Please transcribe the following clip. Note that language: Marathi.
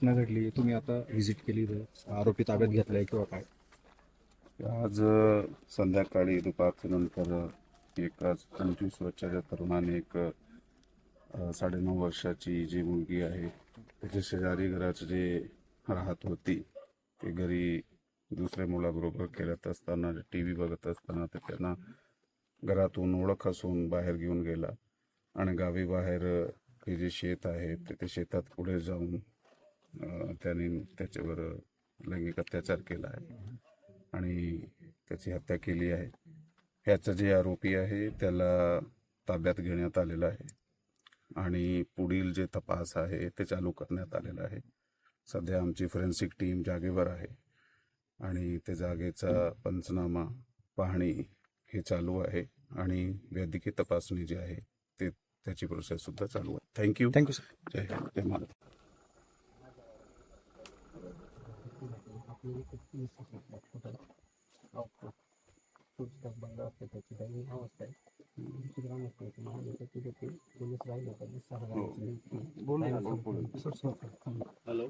घटना घडली, तुम्ही आता व्हिजिट केली तर आरोपी ताब्यात घेतलाय किंवा काय? आज संध्याकाळी दुपारच्या नंतर एक 25 वर्षाच्या तरुणाने एक 9.5 वर्षाची जी मुलगी आहे त्याच्या शेजारी घरात जे राहत होती ते घरी दुसऱ्या मुलाबरोबर खेळत असताना टी व्ही बघत असताना ते त्यांना घरातून ओळख असून बाहेर घेऊन गेला आणि गावी बाहेर हे जे शेत आहे ते शेतात पुढे जाऊन त्यांनी त्याच्यावर लैंगिक अत्याचार केला आहे आणि त्याची हत्या केली आहे. ह्याचा जे आरोपी आहे त्याला ताब्यात घेण्यात आलेला आहे आणि पुढील जे तपास आहे ते चालू करण्यात आलेला आहे. सध्या आमची फॉरेन्सिक टीम जागेवर आहे आणि त्या जागेचा पंचनामा पाहणी हे चालू आहे आणि वैद्यकीय तपासणी जी आहे ते त्याची प्रोसेस सुद्धा चालू आहे. थँक्यू. सर. जय हिंद, जय महाराष्ट्र. हॅलो.